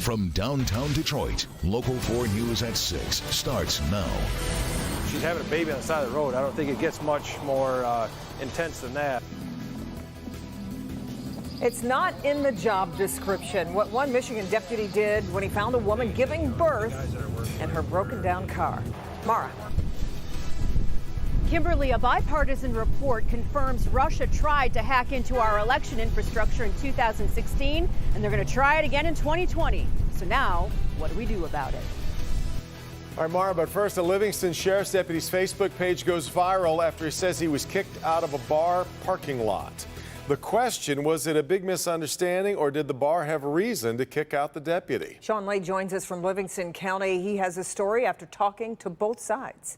From downtown Detroit, Local 4 News at 6 starts now. She's having a baby on the side of the road. I don't think it gets much more intense than that. It's not in the job description what one Michigan deputy did when he found a woman giving birth in her broken down car. Mara. Kimberly, a bipartisan report confirms Russia tried to hack into our election infrastructure in 2016, and they're going to try it again in 2020. So now, what do we do about it? All right, Mara, but first, a Livingston Sheriff's deputy's Facebook page goes viral after he says he was kicked out of a bar parking lot. The question, was it a big misunderstanding, or did the bar have reason to kick out the deputy? Sean Lay joins us from Livingston County. He has a story after talking to both sides.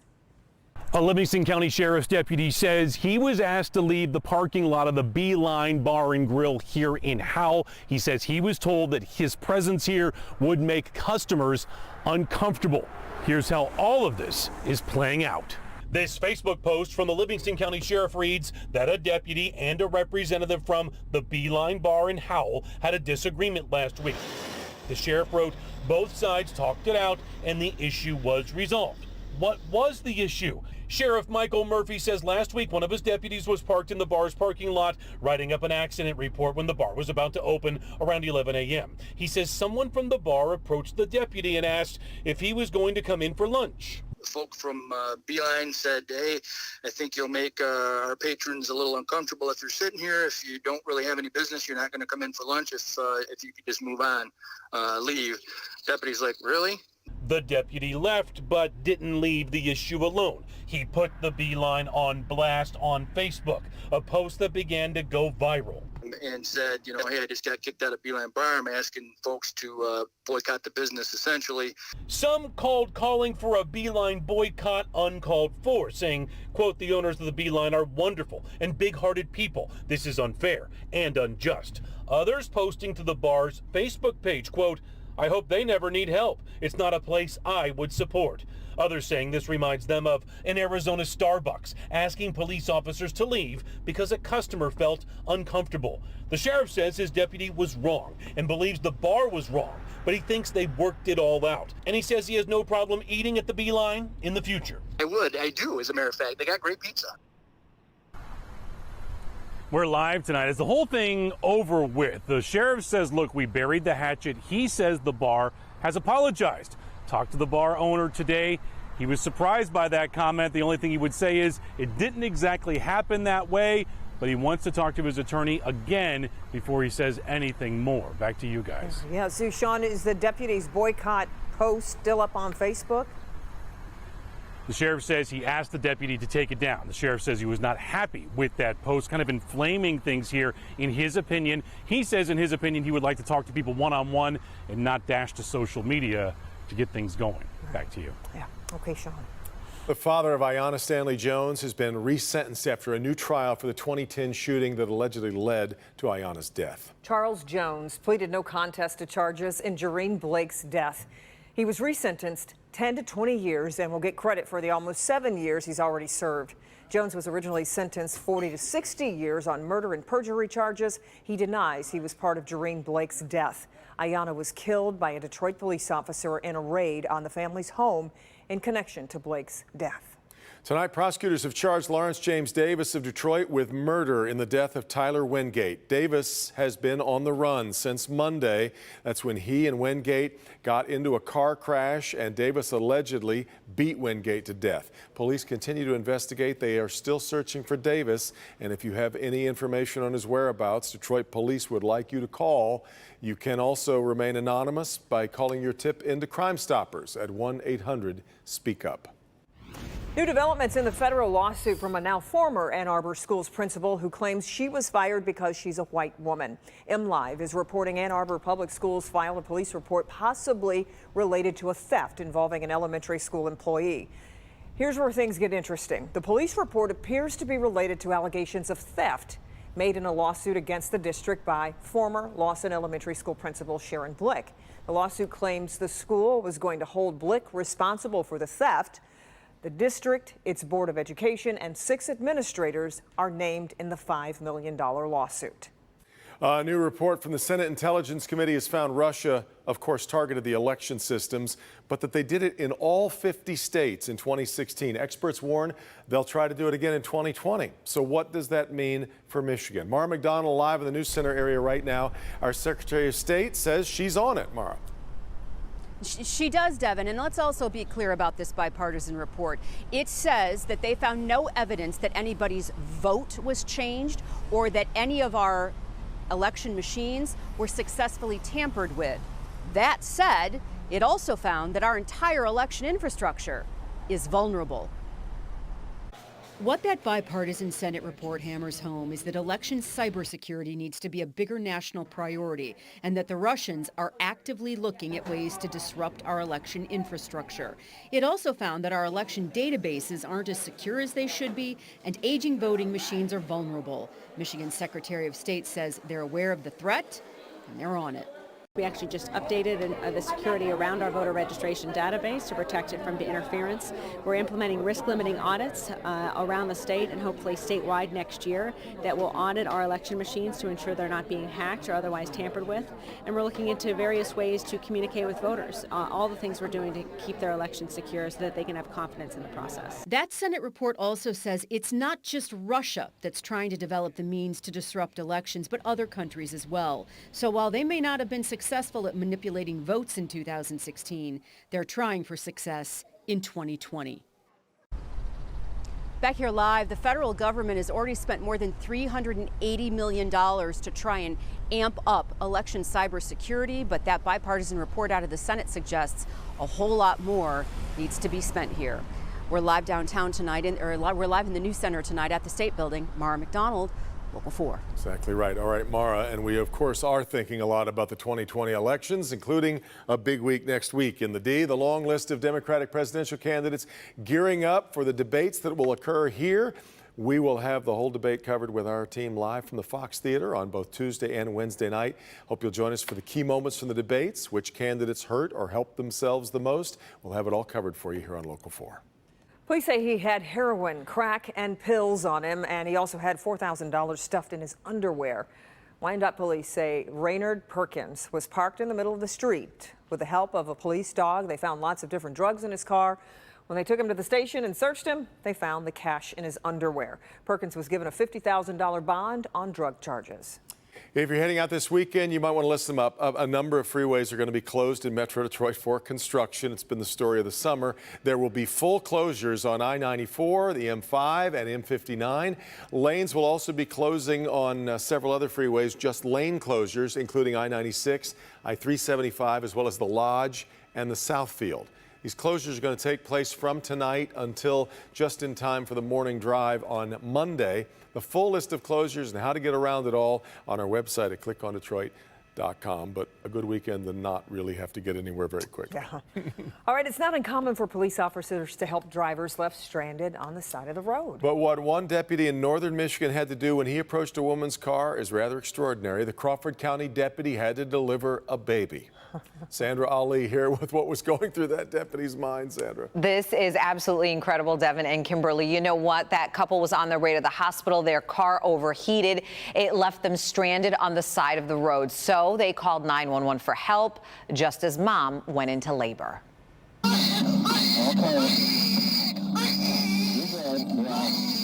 A Livingston County Sheriff's deputy says he was asked to leave the parking lot of the Beeline Bar and Grill here in Howell. He says he was told that his presence here would make customers uncomfortable. Here's how all of this is playing out. This Facebook post from the Livingston County Sheriff reads that a deputy and a representative from the Beeline Bar in Howell had a disagreement last week. The sheriff wrote, both sides talked it out and the issue was resolved. What was the issue? Sheriff Michael Murphy says last week one of his deputies was parked in the bar's parking lot writing up an accident report when the bar was about to open around 11 a.m. He says someone from the bar approached the deputy and asked if he was going to come in for lunch. Folk from Beeline said, hey, I think you'll make our patrons a little uncomfortable if you're sitting here. If you don't really have any business, you're not going to come in for lunch. If you could just move on, leave. Deputy's like, really? The deputy left, but didn't leave the issue alone. He put the Beeline on blast on Facebook, a post that began to go viral. And said, hey, I just got kicked out of Beeline Bar. I'm asking folks to boycott the business, essentially. Some called calling for a Beeline boycott uncalled for, saying, quote, the owners of the Beeline are wonderful and big-hearted people. This is unfair and unjust. Others posting to the bar's Facebook page, quote, I hope they never need help. It's not a place I would support. Others saying this reminds them of an Arizona Starbucks asking police officers to leave because a customer felt uncomfortable. The sheriff says his deputy was wrong and believes the bar was wrong, but he thinks they worked it all out. And he says he has no problem eating at the Beeline in the future. I do, as a matter of fact. They got great pizza. We're live tonight. Is the whole thing over with? The sheriff says, look, we buried the hatchet. He says the bar has apologized. Talked to the bar owner today. He was surprised by that comment. The only thing he would say is it didn't exactly happen that way, but he wants to talk to his attorney again before he says anything more. Back to you guys. Yeah, so Sean, is the deputy's boycott post still up on Facebook? The sheriff says he asked the deputy to take it down. The sheriff says he was not happy with that post, kind of inflaming things here in his opinion. He says in his opinion he would like to talk to people one-on-one and not dash to social media to get things going. Back to you. Yeah. Okay, Sean. The father of Ayanna Stanley Jones has been resentenced after a new trial for the 2010 shooting that allegedly led to Ayanna's death. Charles Jones pleaded no contest to charges in Jareen Blake's death. He was resentenced 10 to 20 years and will get credit for the almost 7 years he's already served. Jones was originally sentenced 40 to 60 years on murder and perjury charges. He denies he was part of Jareen Blake's death. Ayanna was killed by a Detroit police officer in a raid on the family's home in connection to Blake's death. Tonight, prosecutors have charged Lawrence James Davis of Detroit with murder in the death of Tyler Wingate. Davis has been on the run since Monday. That's when he and Wingate got into a car crash, and Davis allegedly beat Wingate to death. Police continue to investigate. They are still searching for Davis, and if you have any information on his whereabouts, Detroit police would like you to call. You can also remain anonymous by calling your tip into Crime Stoppers at 1-800-SPEAK-UP. New developments in the federal lawsuit from a now former Ann Arbor schools principal who claims she was fired because she's a white woman. MLive is reporting Ann Arbor Public Schools filed a police report possibly related to a theft involving an elementary school employee. Here's where things get interesting. The police report appears to be related to allegations of theft made in a lawsuit against the district by former Lawson Elementary School principal Sharon Blick. The lawsuit claims the school was going to hold Blick responsible for the theft. The district, its Board of Education, and 6 administrators are named in the $5 million lawsuit. A new report from the Senate Intelligence Committee has found Russia, of course, targeted the election systems, but that they did it in all 50 states in 2016. Experts warn they'll try to do it again in 2020. So what does that mean for Michigan? Mara McDonald live in the News Center area right now. Our Secretary of State says she's on it, Mara. She does, Devin, and let's also be clear about this bipartisan report. It says that they found no evidence that anybody's vote was changed or that any of our election machines were successfully tampered with. That said, it also found that our entire election infrastructure is vulnerable. What that bipartisan Senate report hammers home is that election cybersecurity needs to be a bigger national priority and that the Russians are actively looking at ways to disrupt our election infrastructure. It also found that our election databases aren't as secure as they should be and aging voting machines are vulnerable. Michigan's Secretary of State says they're aware of the threat and they're on it. We actually just updated the security around our voter registration database to protect it from the interference. We're implementing risk-limiting audits around the state and hopefully statewide next year that will audit our election machines to ensure they're not being hacked or otherwise tampered with. And we're looking into various ways to communicate with voters, all the things we're doing to keep their elections secure so that they can have confidence in the process. That Senate report also says it's not just Russia that's trying to develop the means to disrupt elections, but other countries as well. So while they may not have been successful at manipulating votes in 2016, they're trying for success in 2020. Back here live, the federal government has already spent more than $380 million to try and amp up election cybersecurity, but that bipartisan report out of the Senate suggests a whole lot more needs to be spent here. We're live downtown tonight, we're live in the News Center tonight at the State Building. Mara McDonald, Local 4. Exactly right. All right, Mara, and we, of course, are thinking a lot about the 2020 elections, including a big week next week in the D. The long list of Democratic presidential candidates gearing up for the debates that will occur here. We will have the whole debate covered with our team live from the Fox Theater on both Tuesday and Wednesday night. Hope you'll join us for the key moments from the debates, which candidates hurt or helped themselves the most. We'll have it all covered for you here on Local 4. Police say he had heroin, crack, and pills on him, and he also had $4,000 stuffed in his underwear. Wyandotte police say Raynard Perkins was parked in the middle of the street. With the help of a police dog, they found lots of different drugs in his car. When they took him to the station and searched him, they found the cash in his underwear. Perkins was given a $50,000 bond on drug charges. If you're heading out this weekend, you might want to list them up. A number of freeways are going to be closed in Metro Detroit for construction. It's been the story of the summer. There will be full closures on I-94, the M5, and M59. Lanes will also be closing on several other freeways, just lane closures, including I-96, I-375, as well as the Lodge and the Southfield. These closures are going to take place from tonight until just in time for the morning drive on Monday. The full list of closures and how to get around it all on our website at clickondetroit.com. But a good weekend to not really have to get anywhere very quick. Yeah. All right, it's not uncommon for police officers to help drivers left stranded on the side of the road. But what one deputy in northern Michigan had to do when he approached a woman's car is rather extraordinary. The Crawford County deputy had to deliver a baby. Sandra Ali here with what was going through that deputy's mind. Sandra. This is absolutely incredible, Devin and Kimberly. You know what? That couple was on their way to the hospital. Their car overheated. It left them stranded on the side of the road. So they called 911 for help just as mom went into labor.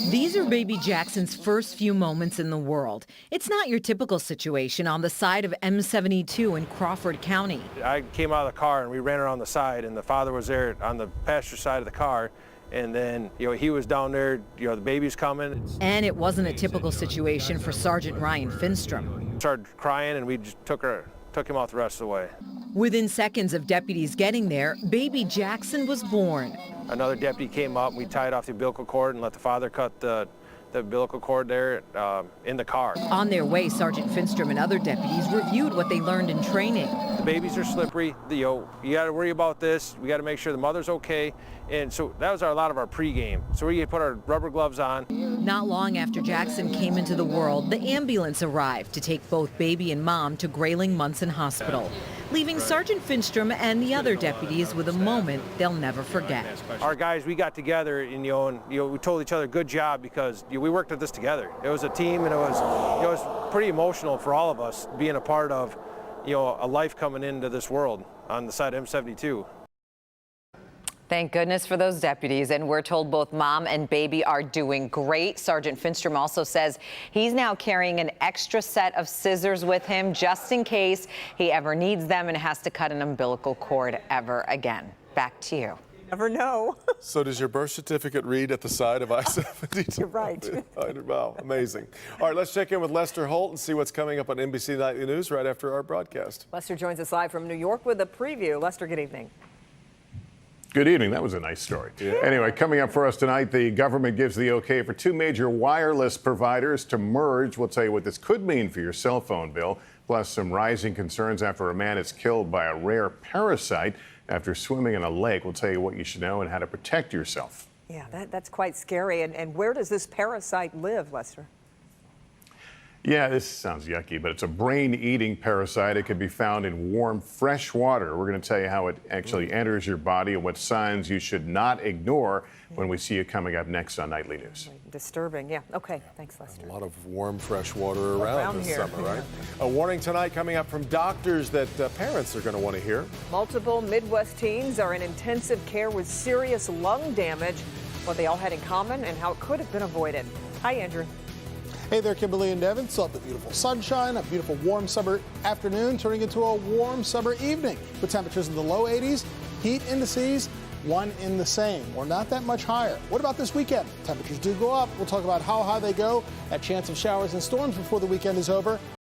These are baby Jackson's first few moments in the world. It's not your typical situation on the side of M72 in Crawford County. I came out of the car and we ran around the side, and the father was there on the passenger side of the car. And then, he was down there, the baby's coming. And it wasn't a typical situation for Sergeant Ryan Finstrom. Started crying and we just took him out the rest of the way. Within seconds of deputies getting there, baby Jackson was born. Another deputy came up, we tied off the umbilical cord and let the father cut the umbilical cord there in the car. On their way, Sergeant Finstrom and other deputies reviewed what they learned in training. The babies are slippery. You got to worry about this. We got to make sure the mother's okay. And so that was a lot of our pregame. So we put our rubber gloves on. Not long after Jackson came into the world, the ambulance arrived to take both baby and mom to Grayling Munson Hospital. leaving Sergeant Finstrom and the other deputies with a moment they'll never forget. Our guys, we got together and, we told each other good job because we worked at this together. It was a team, and it was pretty emotional for all of us being a part of a life coming into this world on the side of M72. Thank goodness for those deputies, and we're told both mom and baby are doing great. Sergeant Finstrom also says he's now carrying an extra set of scissors with him just in case he ever needs them and has to cut an umbilical cord ever again. Back to you. Never know. So does your birth certificate read at the side of I-72? You're right. Wow, amazing. All right, let's check in with Lester Holt and see what's coming up on NBC Nightly News right after our broadcast. Lester joins us live from New York with a preview. Lester, good evening. Good evening. That was a nice story. Yeah. Anyway, coming up for us tonight, the government gives the okay for 2 major wireless providers to merge. We'll tell you what this could mean for your cell phone bill, plus some rising concerns after a man is killed by a rare parasite after swimming in a lake. We'll tell you what you should know and how to protect yourself. Yeah, that's quite scary. And where does this parasite live, Lester? Yeah, this sounds yucky, but it's a brain-eating parasite. It can be found in warm, fresh water. We're going to tell you how it actually enters your body and what signs you should not ignore when we see you coming up next on Nightly News. Disturbing. Yeah. Okay. Thanks, Lester. A lot of warm, fresh water around this here. summer, right? A warning tonight coming up from doctors that parents are going to want to hear. Multiple Midwest teens are in intensive care with serious lung damage. What they all had in common and how it could have been avoided. Hi, Andrew. Hey there, Kimberly and Devin. Still have the beautiful sunshine, a beautiful warm summer afternoon turning into a warm summer evening with temperatures in the low 80s, heat indices, one in the same, or not that much higher. What about this weekend? Temperatures do go up. We'll talk about how high they go, that chance of showers and storms before the weekend is over.